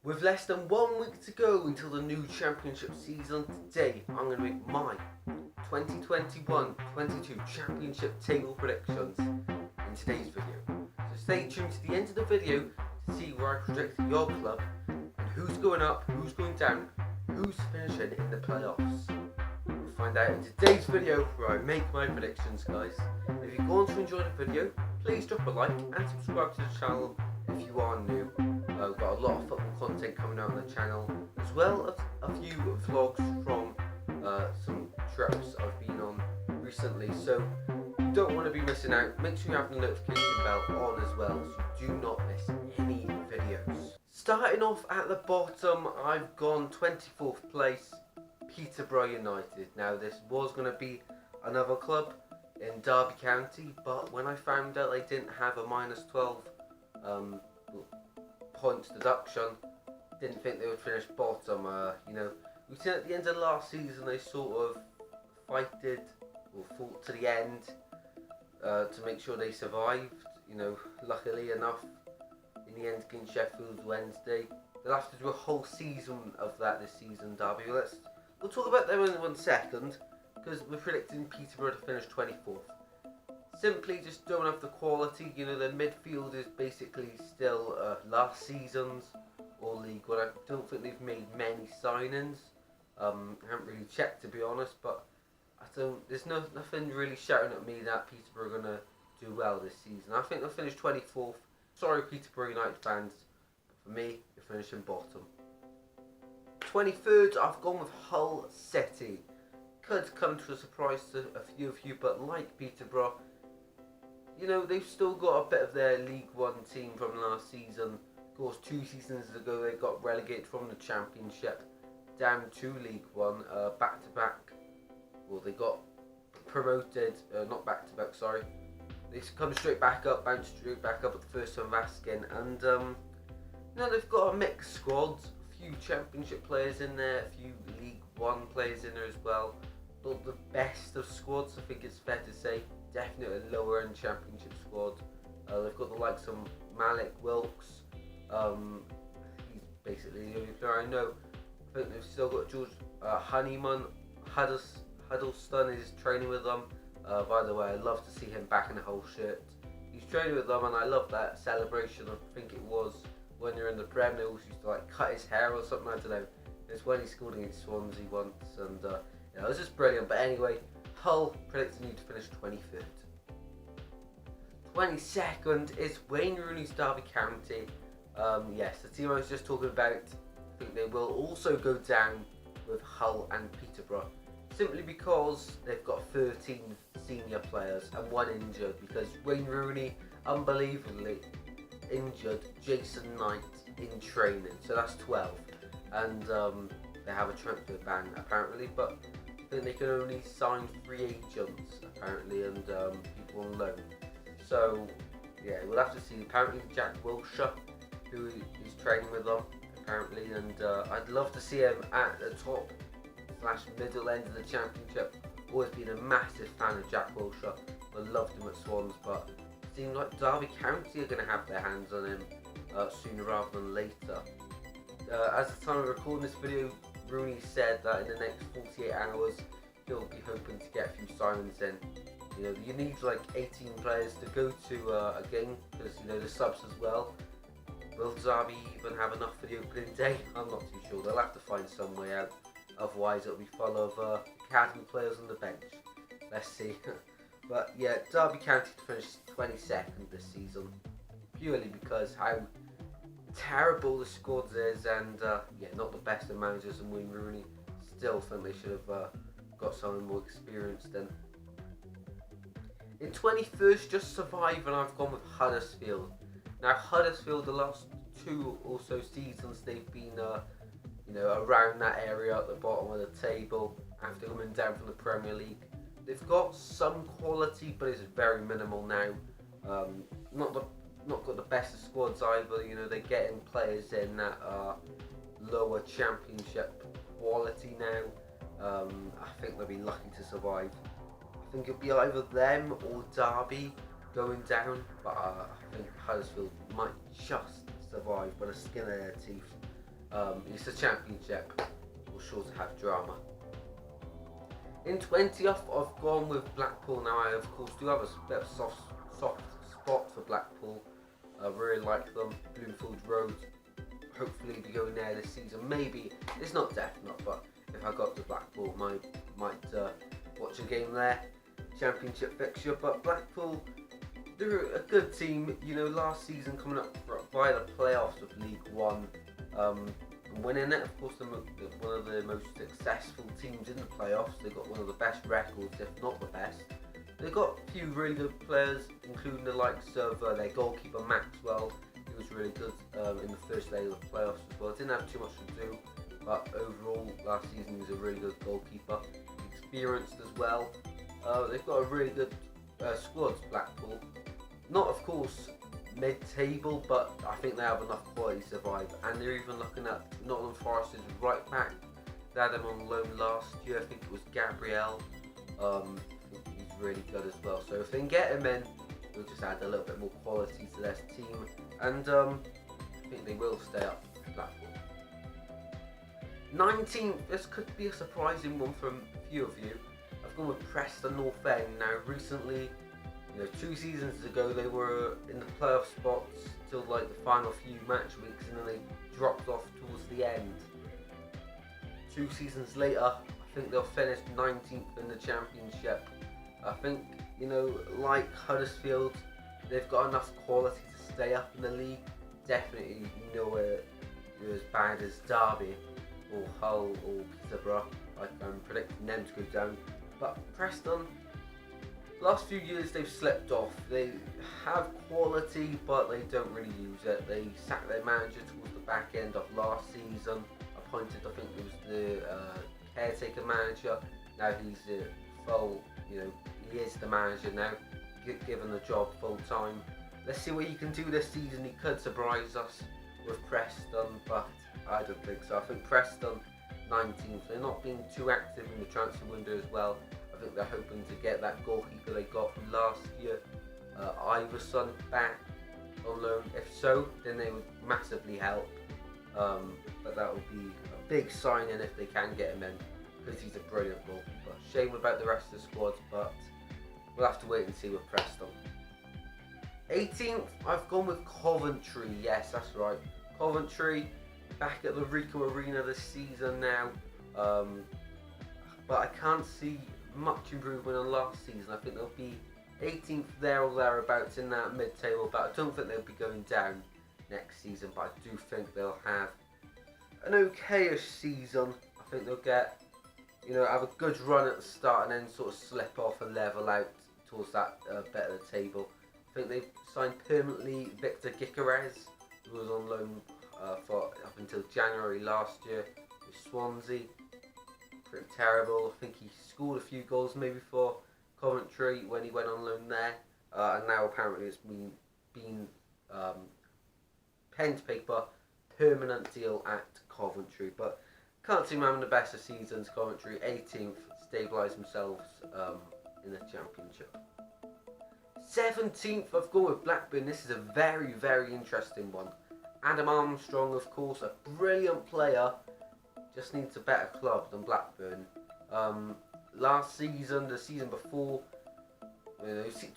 With less than 1 week to go until the new Championship season, today I'm going to make my 2021-22 Championship table predictions in today's video. So stay tuned to the end of the video to see where I predict your club and who's going up, who's going down, who's finishing in the playoffs. We'll find out in today's video where I make my predictions, guys. If you're going to enjoy the video, please drop a like and subscribe to the channel if you are new. I've got a lot of football content coming out on the channel, as well as a few vlogs from some trips I've been on recently, so you don't want to be missing out. Make sure you have the notification bell on as well so you do not miss any videos. Starting off at the bottom, I've gone 24th place, Peterborough United. Now this was going to be another club in Derby County, but when I found out they didn't have a -12 points deduction, didn't think they would finish bottom. We've seen at the end of last season they sort of fought to the end to make sure they survived. Luckily enough, in the end against Sheffield Wednesday, they'll have to do a whole season of that this season. Derby. We'll talk about them in 1 second, because we're predicting Peterborough to finish 24th. Simply just don't have the quality. Their midfield is basically still last season's or League One. I don't think they've made many signings. I haven't really checked, to be honest, but there's nothing really shouting at me that Peterborough are going to do well this season. I think they'll finish 24th. Sorry, Peterborough United fans, but for me, you're finishing bottom. 23rd, I've gone with Hull City. Could come to a surprise to a few of you, but like Peterborough, they've still got a bit of their League One team from last season. Of course, 2 seasons ago they got relegated from the Championship down to League One, back to back. Well, they got promoted, not back to back, sorry. They come straight back up, bounced straight back up at the first time of asking, and they've got a mixed squad. A few Championship players in there, a few League One players in there as well. Not the best of squads, I think it's fair to say. Definitely a lower end Championship squad. They've got the likes of Malik Wilkes. He's basically the only player I know. I think they've still got George Honeyman. Huddleston is training with them. By the way, I love to see him back in the Hull shirt. He's training with them, and I love that celebration. I think it was when you're in the Prem, they always used to cut his hair or something. I don't know. It's when he scored against Swansea once, and it was just brilliant. But anyway, Hull predicting you to finish 23rd. 22nd is Wayne Rooney's Derby County. Yes, the team I was just talking about, I think they will also go down with Hull and Peterborough, simply because they've got 13 senior players and 1 injured, because Wayne Rooney unbelievably injured Jason Knight in training, so that's 12, and they have a transfer ban apparently, but I think they can only sign free agents apparently, and people on loan. So yeah, we'll have to see. Apparently Jack Wilshere, who is training with them apparently, and I'd love to see him at the top / middle end of the Championship. Always been a massive fan of Jack Wilshere. I loved him at Swans, but it seems like Derby County are going to have their hands on him sooner rather than later. As the time of recording this video, Rooney said that in the next 48 hours he'll be hoping to get a few signings in. You need 18 players to go to a game, because the subs as well. Will Derby even have enough for the opening day? I'm not too sure. They'll have to find some way out. Otherwise it'll be full of academy players on the bench. Let's see. But yeah, Derby County to finish 22nd this season, purely because how terrible the squad is, and not the best of managers, and Wayne Rooney still think they should have got someone more experienced in. In 21st, just surviving, I've gone with Huddersfield. Now Huddersfield, the last 2 or so seasons, they've been around that area at the bottom of the table after coming down from the Premier League. They've got some quality, but it's very minimal now. Not got the best of squads either. They're getting players in that are lower Championship quality now. I think they'll be lucky to survive. I think it'll be either them or Derby going down, but I think Huddersfield might just survive by the skin of their teeth. It's a Championship. We're sure to have drama. In 20th, I've gone with Blackpool. Now, I of course do have a bit of soft spot for Blackpool. I really like them. Bloomfield Road. Hopefully, be going there this season. Maybe it's not definite, but if I got to Blackpool, might watch a game there. Championship fixture, but Blackpool, they're a good team. You know, last season coming up via the playoffs of League One, winning it. Of course, they're one of the most successful teams in the playoffs. They've got one of the best records, if not the best. They've got a few really good players, including the likes of their goalkeeper Maxwell. He was really good in the first leg of the playoffs as well. Didn't have too much to do, but overall last season he was a really good goalkeeper. Experienced as well. They've got a really good squad, Blackpool. Not, of course, mid-table, but I think they have enough quality to survive. And they're even looking at Nottingham Forest as right back. They had him on loan last year. I think it was Gabriel. I think he's really good as well. So if they can get him in, it'll just add a little bit more quality to their team. And I think they will stay up, Blackpool. 19th, this could be a surprising one for a few of you. I've gone with Preston North End. Now, recently, 2 seasons ago, they were in the playoff spots till like the final few match weeks, and then they dropped off towards the end. 2 seasons later, I think they'll finish 19th in the Championship. I think, like Huddersfield, they've got enough quality to stay up in the league. Definitely nowhere as bad as Derby or Hull or Peterborough. I'm predicting them to go down. But Preston, last few years they've slipped off. They have quality, but they don't really use it. They sacked their manager towards the back end of last season. Appointed, I think it was the caretaker manager. Now he's full. He is the manager now, given the job full time. Let's see what he can do this season. He could surprise us with Preston, but I don't think so. I think Preston 19th. They're not being too active in the transfer window as well. I think they're hoping to get that goalkeeper they got from last year, Iverson, back on loan. If so, then they would massively help. But that would be a big signing if they can get him in, because he's a brilliant goalkeeper. Shame about the rest of the squad, but we'll have to wait and see with Preston. 18th, I've gone with Coventry. Yes, that's right. Coventry, back at the Ricoh Arena this season now. But I can't see much improvement on last season. I think they'll be 18th there or thereabouts in that mid-table, but I don't think they'll be going down next season. But I do think they'll have an okayish season. I think they'll get, have a good run at the start and then sort of slip off and level out towards that bit of the table. I think they've signed permanently Victor Gyökeres, who was on loan for up until January last year with Swansea. Pretty terrible. I think he scored a few goals maybe for Coventry when he went on loan there, and now apparently it's been pen to paper, permanent deal at Coventry. But can't see them having the best of seasons. Coventry 18th, stabilise themselves in the Championship. 17th, I've gone with Blackburn. This is a very, very interesting one. Adam Armstrong, of course, a brilliant player, just needs a better club than Blackburn. Last season, the season before,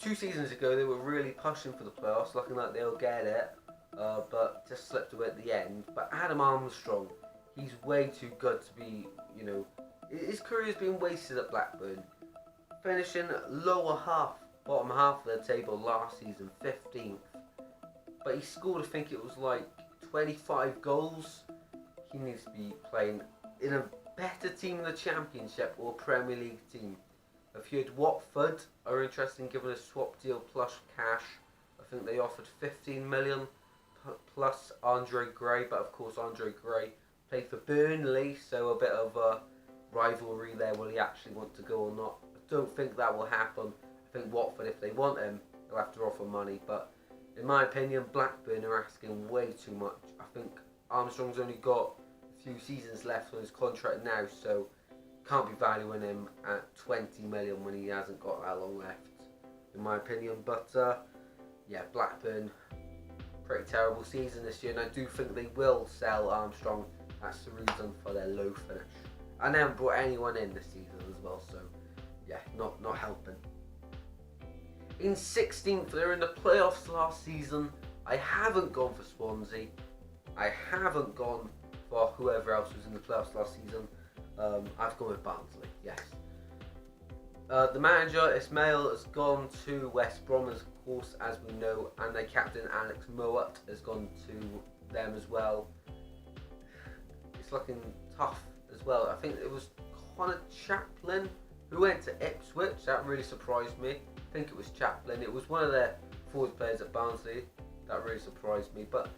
2 seasons ago, they were really pushing for the playoffs, looking like they'll get it, but just slipped away at the end. But Adam Armstrong, he's way too good to be, his career's been wasted at Blackburn. Finishing bottom half of the table last season, 15th. But he scored, I think it was like 25 goals. He needs to be playing in a better team in the Championship or Premier League team. If you had Watford are interested in giving a swap deal plus cash, I think they offered 15 million plus Andre Gray, but of course Andre Gray played for Burnley, so a bit of a rivalry there. Will he actually want to go or not? I don't think that will happen. I think Watford, if they want him, they'll have to offer money, but in my opinion, Blackburn are asking way too much. I think Armstrong's only got a few seasons left on his contract now, so can't be valuing him at 20 million when he hasn't got that long left, in my opinion. But yeah, Blackburn, pretty terrible season this year, and I do think they will sell Armstrong That's the reason for their low finish. And they haven't brought anyone in this season as well, so yeah, not helping. In 16th, they were in the playoffs last season. I haven't gone for Swansea. I haven't gone for whoever else was in the playoffs last season. I've gone with Barnsley, yes. The manager, Ismail, has gone to West Brom, of course, as we know, and their captain, Alex Mowat, has gone to them as well. It's looking tough as well. I think it was Connor Chaplin who went to Ipswich. That really surprised me. I think it was Chaplin. It was one of their forward players at Barnsley. That really surprised me. But,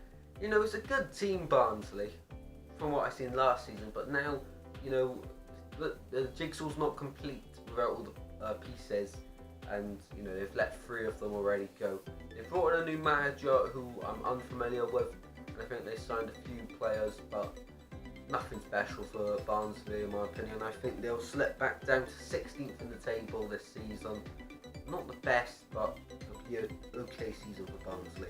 you know, it's a good team, Barnsley, from what I've seen last season. But now, you know, the jigsaw's not complete without all the pieces. And, you know, they've let 3 of them already go. They've brought in a new manager who I'm unfamiliar with. And I think they signed a few players, but nothing special for Barnsley in my opinion. I think they'll slip back down to 16th in the table this season. Not the best, but it'll be an okay season for Barnsley.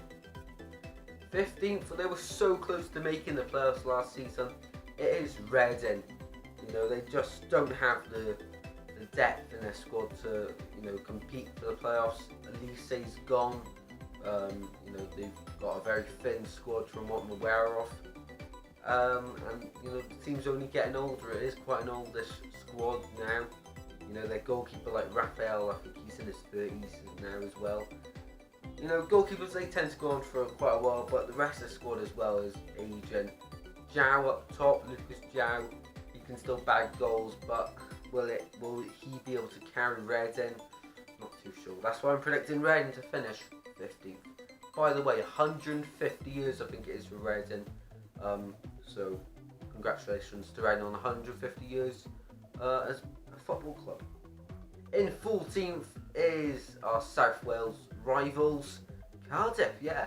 15th, they were so close to making the playoffs last season. It is Reading. You know, they just don't have the depth in their squad to, you know, compete for the playoffs. Elise's gone. You know, they've got a very thin squad from what I'm aware of. And you know, the team's only getting older. It is quite an oldish squad now. You know, their goalkeeper like Raphael, I think he's in his 30s now as well. You know, goalkeepers, they tend to go on for quite a while, but the rest of the squad as well is aging. Zhao up top, Lucas Zhao, he can still bag goals, but will he be able to carry Reading? Not too sure. That's why I'm predicting Reading to finish 15th. By the way, 150 years I think it is for Reading. So congratulations to Reading on 150 years as a football club. In 14th is our South Wales rivals, Cardiff. Yeah,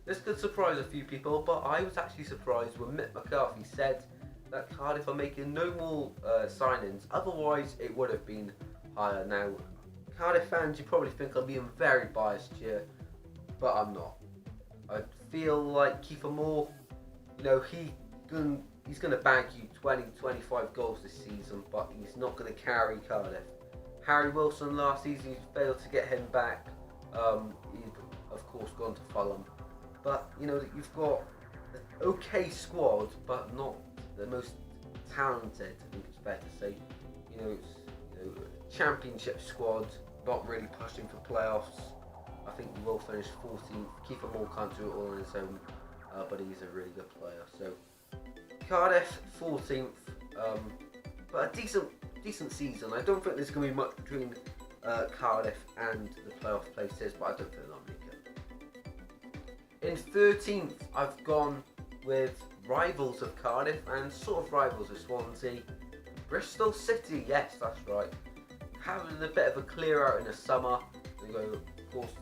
this could surprise a few people, but I was actually surprised when Mick McCarthy said that Cardiff are making no more signings, otherwise it would have been higher. Now, Cardiff fans, you probably think I'm being very biased here, but I'm not. I feel like Kiefer Moore, you know, he's going to bag you 20-25 goals this season, but he's not going to carry Cardiff. Harry Wilson last season, he failed to get him back. He'd of course gone to Fulham. But, you know, you've got an okay squad, but not the most talented, I think it's fair to say. You know, Championship squad, not really pushing for playoffs. I think he will finish 14th. Kiefer Moore can't do it all on his own, but he's a really good player. So Cardiff 14th, but a decent season. I don't think there's going to be much between Cardiff and the playoff places, but I don't think they'll make it. In 13th, I've gone with rivals of Cardiff and sort of rivals of Swansea, Bristol City. Yes, that's right. Having a bit of a clear out in the summer. We go, of course,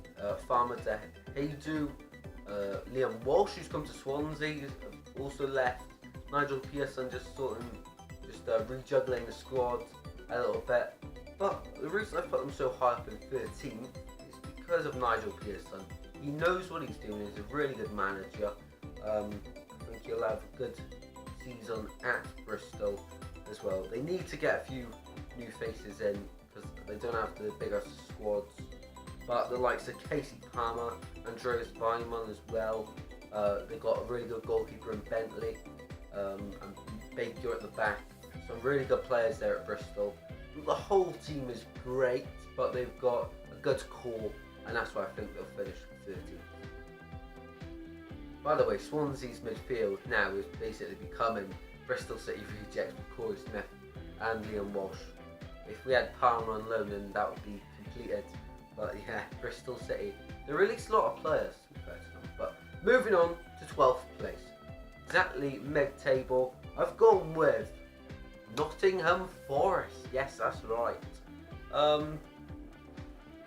Farmer de Heydu, Liam Walsh, who's come to Swansea, also left. Nigel Pearson just rejuggling the squad a little bit. But the reason I put them so high up in 13 is because of Nigel Pearson. He knows what he's doing. He's a really good manager. I think he'll have a good season at Bristol as well. They need to get a few new faces in because they don't have the bigger squads. But the likes of Casey Palmer, Andreas Weimann as well. They've got a really good goalkeeper in Bentley. And Baker at the back. Some really good players there at Bristol. The whole team is great, but they've got a good core, and that's why I think they'll finish 13th. By the way, Swansea's midfield now is basically becoming Bristol City rejects with Corey Smith and Liam Walsh. If we had Palmer on loan, then that would be completed. But yeah, Bristol City, they released a lot of players, to be fair to them. But moving on to 12th place. Exactly mid-table, I've gone with Nottingham Forest. Yes, that's right.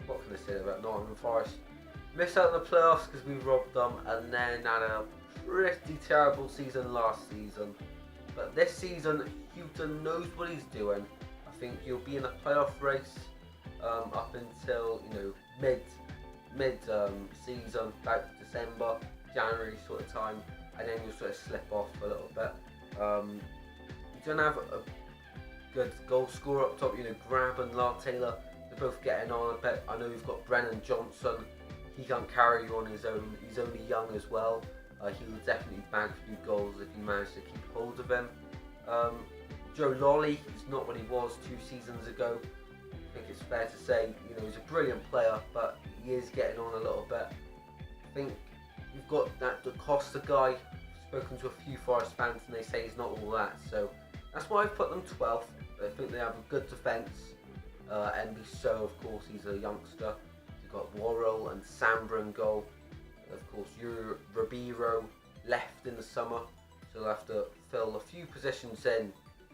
What can I say about Nottingham Forest? Missed out on the playoffs because we robbed them, and then had a pretty terrible season last season. But this season, Houghton knows what he's doing. I think he'll be in a playoff race up until, you know, mid season, about December, January sort of time, and then you'll sort of slip off a little bit. You don't have a good goal scorer up top. Grab and Lyle Taylor, they're both getting on a bit. I know you've got Brennan Johnson. He can't carry you on his own. He's only young as well. He will definitely bag a few goals if you manage to keep hold of him. Joe Lolly, he's not what he was 2 seasons ago. I think it's fair to say, he's a brilliant player, but he is getting on a little bit. I think you've got that Da Costa guy. I've spoken to a few Forest fans and they say he's not all that. So that's why I've put them 12th. I think they have a good defence. MB So, of course, he's a youngster. You've got Worrell and Sambra in goal. Of course, Ribeiro left in the summer, so they'll have to fill a few positions in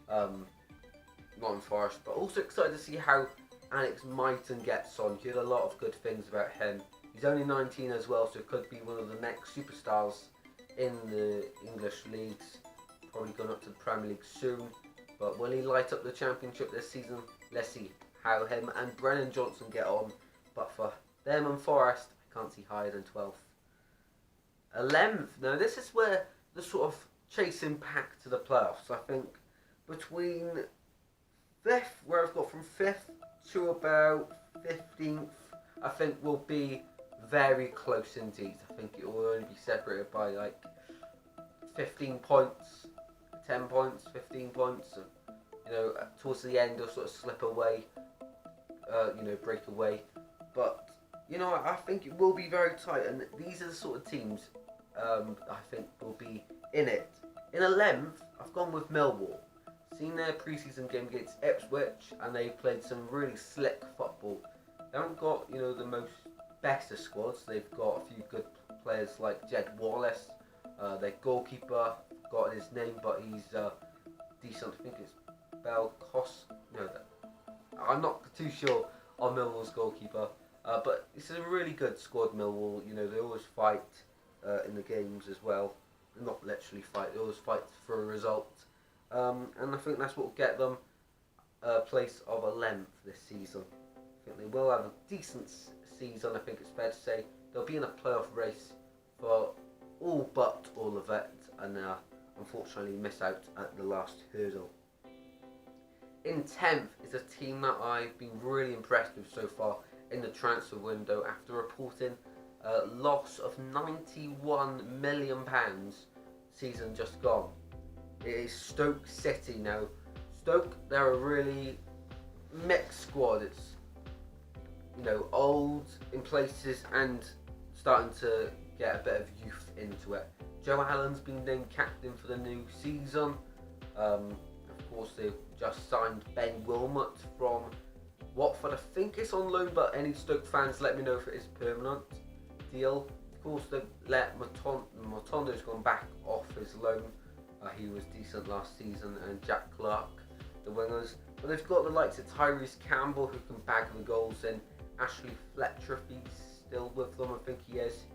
Nottingham Forest. But also excited to see how Alex Mighton gets on. You heard a lot of good things about him. He's only 19 as well, so it could be one of the next superstars in the English leagues. Probably going up to the Premier League soon. But will he light up the Championship this season? Let's see how him and Brennan Johnson get on. But for them and Forest, I can't see higher than 12th. 11th. Now this is where the sort of chasing pack to the playoffs. I think between 5th, where I've got from 5th to about 15th, I think will be very close indeed. I think it will only be separated by like 15 points, 10 points, 15 points. Towards the end, they'll sort of slip away, break away. But I think it will be very tight, and these are the sort of teams I think will be in it. In 11th, I've gone with Millwall. Seen their pre-season game against Ipswich, and they played some really slick football. They haven't got the most best of squads. They've got a few good players like Jed Wallace. Their goalkeeper, got his name, but he's decent. I think it's Bell Cost. I'm not too sure on Millwall's goalkeeper. But it's a really good squad, Millwall. They always fight in the games as well. Not literally fight, they always fight for a result. And I think that's what will get them a place of 11th this season. I think they will have a decent season. I think it's fair to say they'll be in a playoff race for all but all of it, and unfortunately miss out at the last hurdle. In 10th is a team that I've been really impressed with so far in the transfer window after reporting a loss of £91 million season just gone. It is Stoke City now. Stoke, they're a really mixed squad. It's old in places and starting to get a bit of youth into it. Joe Allen's been named captain for the new season. Of course, they've just signed Ben Wilmot from Watford. I think it's on loan, but any Stoke fans, let me know if it is permanent deal. Of course, they've let Motondo's gone back off his loan. He was decent last season, and Jack Clark, the wingers. But they've got the likes of Tyrese Campbell, who can bag the goals in. Ashley Fletcher, if he's still with them, I think he is.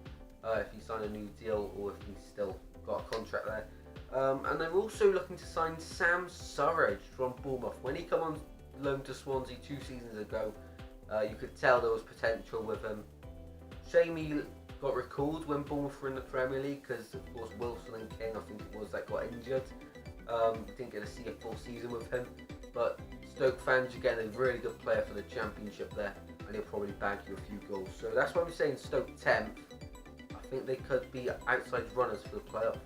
If he signed a new deal, or if he's still got a contract there. And they're also looking to sign Sam Surridge from Bournemouth. When he came on loan to Swansea 2 seasons ago, you could tell there was potential with him. Shame he got recalled when Bournemouth were in the Premier League, because of course Wilson and King, I think it was, that got injured. Didn't get to see a full season with him. But Stoke fans, you're getting a really good player for the Championship there, and he'll probably bag you a few goals. So that's why I'm saying Stoke 10th. I think they could be outside runners for the playoffs.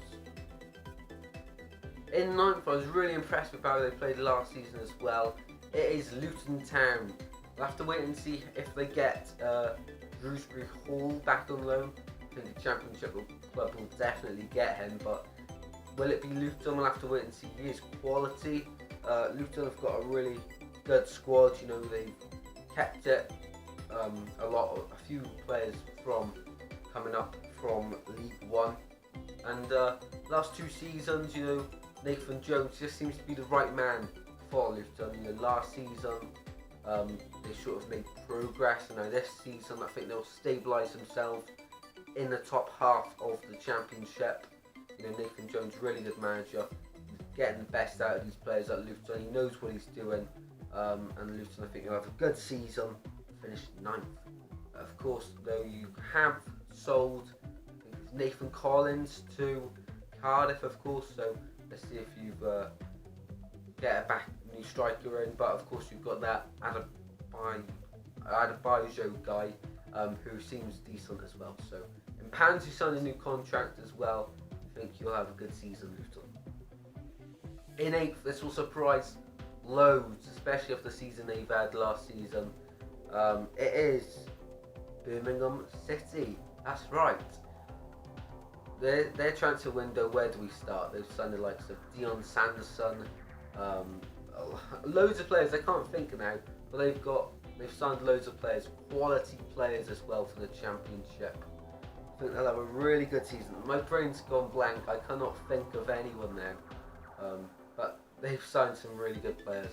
In 9th, I was really impressed with how they played last season as well. It is Luton Town. We'll have to wait and see if they get Shrewsbury Hall back on loan. I think the Championship club will definitely get him, but will it be Luton? We'll have to wait and see. He is quality. Luton have got a really good squad. They've kept it. A few players from coming up from League One, and last 2 seasons, Nathan Jones just seems to be the right man for Luton. Last season they sort of made progress, and now this season I think they'll stabilise themselves in the top half of the Championship. Nathan Jones, really good manager, getting the best out of these players at Luton. He knows what he's doing, and Luton, I think, will have a good season, finish 9th. Of course, though, you have sold Nathan Collins to Cardiff, of course, so Let's see if you get a new striker in. But of course, you've got that Adebayo guy who seems decent as well. So, and Pansy signed a new contract as well. I think you'll have a good season, Luton. In 8th, this will surprise loads, especially after the season they've had last season. It is Birmingham City. That's right. Their transfer window, where do we start? They've signed the likes of Dion Sanderson, loads of players. I can't think now, but they've signed loads of players, quality players as well for the Championship. I think they'll have a really good season. My brain's gone blank. I cannot think of anyone now, but they've signed some really good players.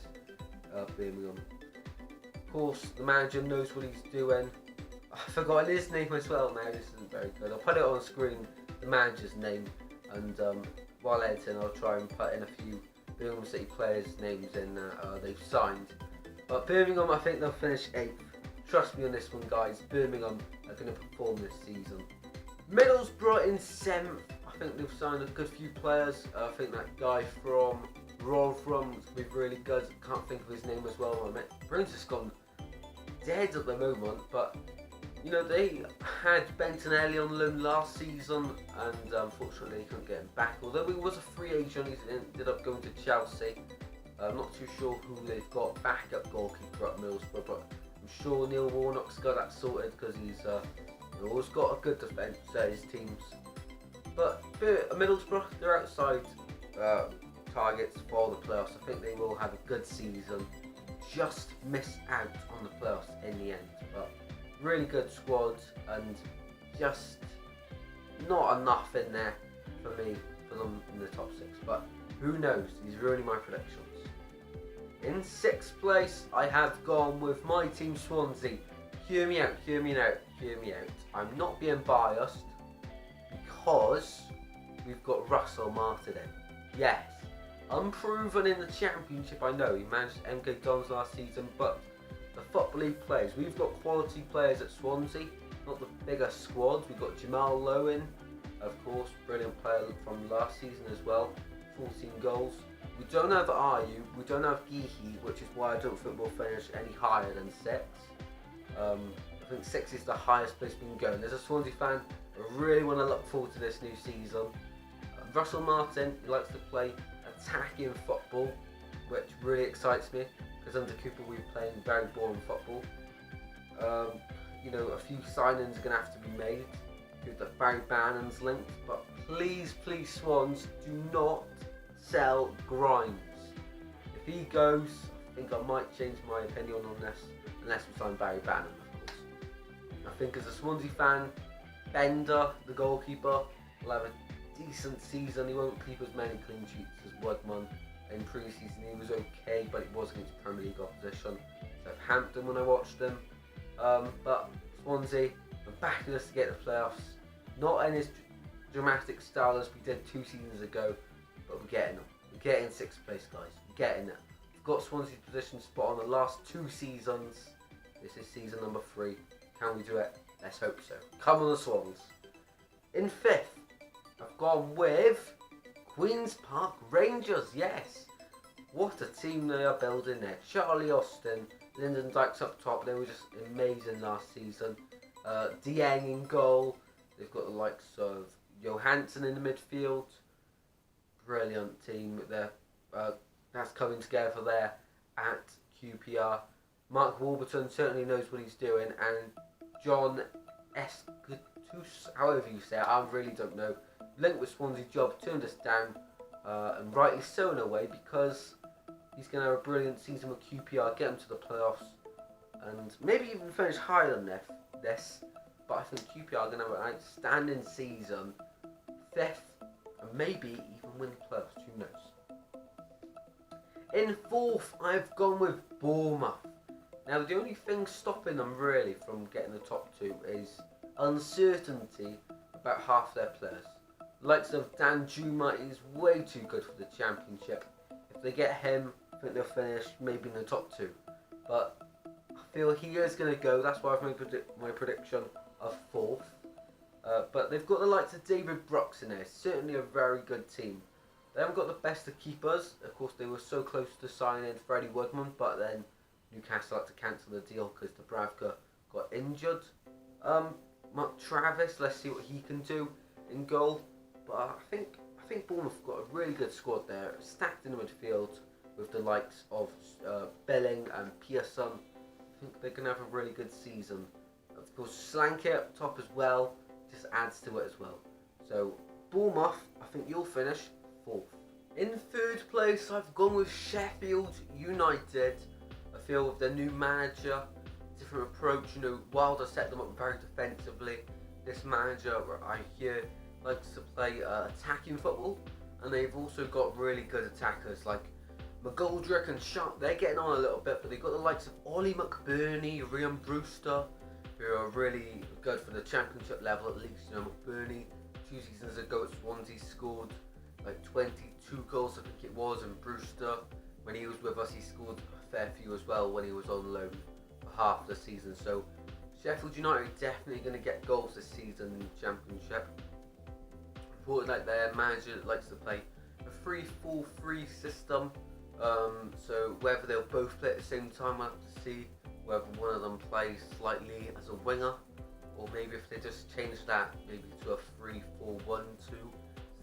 Birmingham. Of course, the manager knows what he's doing. I forgot his name as well now. This isn't very good. I'll put it on screen, the manager's name, and while editing, I'll try and put in a few Birmingham City players' names in that they've signed. But Birmingham, I think they'll finish 8th. Trust me on this one, guys. Birmingham are going to perform this season. Middlesbrough in 7th. I think they've signed a good few players. I think that guy from Rotherham is going to be really good. Can't think of his name as well. My brain's just gone dead at the moment, but you know, they had Bentonelli on loan last season, and unfortunately they couldn't get him back. Although he was a free agent, he ended up going to Chelsea. I'm not too sure who they've got backup goalkeeper at Middlesbrough, but I'm sure Neil Warnock's got that sorted because he's always got a good defence at his teams. But Middlesbrough, they're outside targets for the playoffs. I think they will have a good season. Just miss out on the playoffs in the end, but really good squad and just not enough in there for them in the top 6. But who knows? These are really my predictions. In 6th place, I have gone with my team Swansea. Hear me out, hear me out, hear me out. I'm not being biased because we've got Russell Martin in. Yes, unproven in the Championship, I know. He managed MK Dons last season, but the Football League players, we've got quality players at Swansea, not the bigger squad. We've got Jamal Lowen, of course, brilliant player from last season as well, 14 goals. We don't have Ayew, we don't have Geehy, which is why I don't think we'll finish any higher than 6. I think 6 is the highest place we can go. And as a Swansea fan, I really want to look forward to this new season. Russell Martin, he likes to play attacking football, which really excites me, because under Cooper we were playing very boring football. You know, a few signings are going to have to be made with the Barry Bannon's linked, but please, please Swans, do not sell Grimes. If he goes, I think I might change my opinion on this, unless we sign Barry Bannon, of course. I think as a Swansea fan, Bender, the goalkeeper, will have a decent season. He won't keep as many clean sheets as Woodman. In pre-season he was okay, but it was against Premier League opposition. Southampton when I watched them. But Swansea are backing us to get the playoffs. Not in as dramatic style as we did 2 seasons ago, but we're getting them. We're getting 6th place, guys. We're getting there. We've got Swansea's position spot on the last 2 seasons. This is season number 3. Can we do it? Let's hope so. Come on the Swans. In 5th, I've gone with Queen's Park Rangers. Yes. What a team they are building there. Charlie Austin, Lyndon Dykes up top. They were just amazing last season. Dieng in goal. They've got the likes of Johansson in the midfield. Brilliant team. That's coming together there at QPR. Mark Warburton certainly knows what he's doing, and John Escutus, however you say it, I really don't know. Linked with Swansea job, turned us down, and rightly so in a way, because he's going to have a brilliant season with QPR, get him to the playoffs, and maybe even finish higher than this. But I think QPR are going to have an outstanding season, 5th, and maybe even win the playoffs, who knows. In 4th, I've gone with Bournemouth. Now, the only thing stopping them really from getting the top 2 is uncertainty about half their players. The likes of Dan Juma is way too good for the Championship. If they get him, I think they'll finish maybe in the top 2. But I feel he is going to go. That's why I've made my prediction of 4th. But they've got the likes of David Brooks in there. Certainly a very good team. They haven't got the best of keepers. Of course, they were so close to signing Freddie Woodman, but then Newcastle had to cancel the deal because Dubravka got injured. Mark Travis, let's see what he can do in goal. But I think Bournemouth have got a really good squad there, stacked in the midfield with the likes of Belling and Pearson. I think they're going to have a really good season. Of course, Slanky up top as well just adds to it as well. So Bournemouth, I think you'll finish 4th. In 3rd place, I've gone with Sheffield United. I feel with their new manager, different approach. You know, Wilder set them up very defensively. This manager, I hear, likes to play attacking football, and they've also got really good attackers like McGoldrick and Sharp. They're getting on a little bit, but they've got the likes of Ollie McBurney, Ryan Brewster, who are really good for the Championship level at least. You know, McBurney 2 seasons ago at Swansea scored like 22 goals, I think it was, and Brewster, when he was with us, he scored a fair few as well when he was on loan for half the season. So Sheffield United are definitely going to get goals this season in the Championship. Reported like their manager likes to play a 3-4-3 system. So whether they'll both play at the same time, we'll have to see. Whether one of them plays slightly as a winger, or maybe if they just change that maybe to a 3-4-1-2, so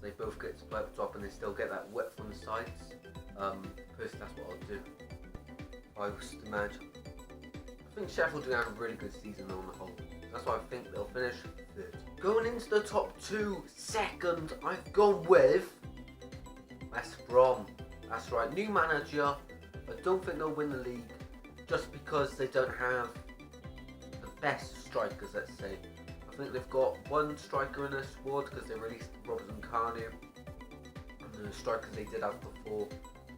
they both get to play up top and they still get that width on the sides. Personally, that's what I'll do if I was the manager. I think Sheffield will have a really good season on the whole. That's why I think they'll finish 3rd. Going into the top 2, 2nd, I've gone with West Brom. That's right, new manager. I don't think they'll win the league just because they don't have the best strikers, let's say. I think they've got one striker in their squad because they released Robinson Carnu, and the strikers they did have before,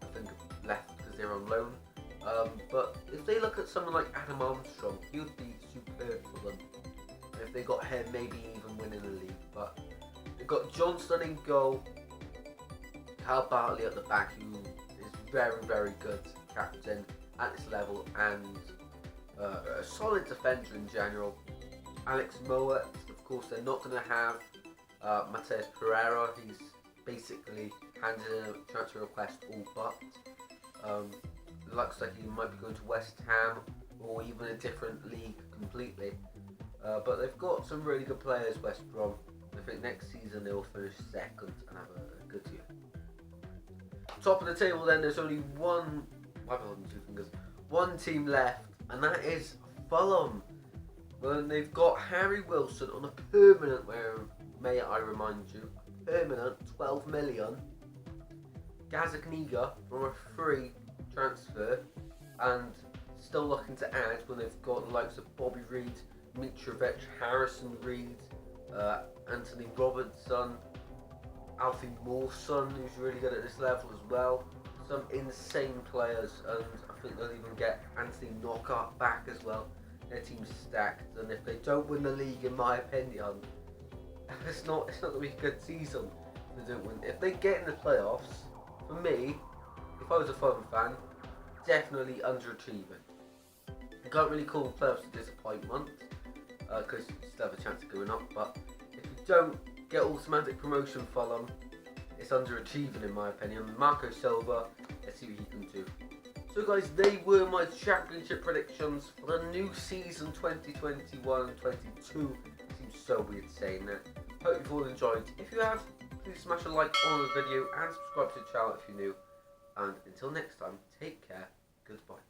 I think, left because they're on loan. But if they look at someone like Adam Armstrong, he would be superb for them. And if they got him, maybe even winning the league. But they've got Johnston in goal, Cal Bartley at the back, who is very, very good captain at this level, and a solid defender in general. Alex Mowat, of course, they're not going to have Mateus Pereira. He's basically handed in a transfer request all but. It looks like he might be going to West Ham or even a different league completely. But they've got some really good players, West Brom. I think next season they will finish 2nd and have a good year. Top of the table then, there's only one team left, and that is Fulham. Well, they've got Harry Wilson on a permanent, may I remind you, permanent 12 million. Gazagniga from a free transfer, and still looking to add when they've got the likes of Bobby Reid, Mitrovic, Harrison Reid, Anthony Robertson, Alfie Mawson, who's really good at this level as well. Some insane players, and I think they'll even get Anthony Knockout back as well. Their team's stacked, and if they don't win the league, in my opinion, it's not going to be a good season. If they don't win, if they get in the playoffs, for me, if I was a Fulham fan, definitely underachieving. You can't really call playoffs a disappointment because you still have a chance of going up. But if you don't get automatic promotion, Fulham, it's underachieving in my opinion. Marco Silva, let's see what he can do. So guys, they were my championship predictions for the new season 2021-22. Seems so weird saying that. Hope you've all enjoyed. If you have, please smash a like on the video and subscribe to the channel if you're new. And until next time, take care. Goodbye.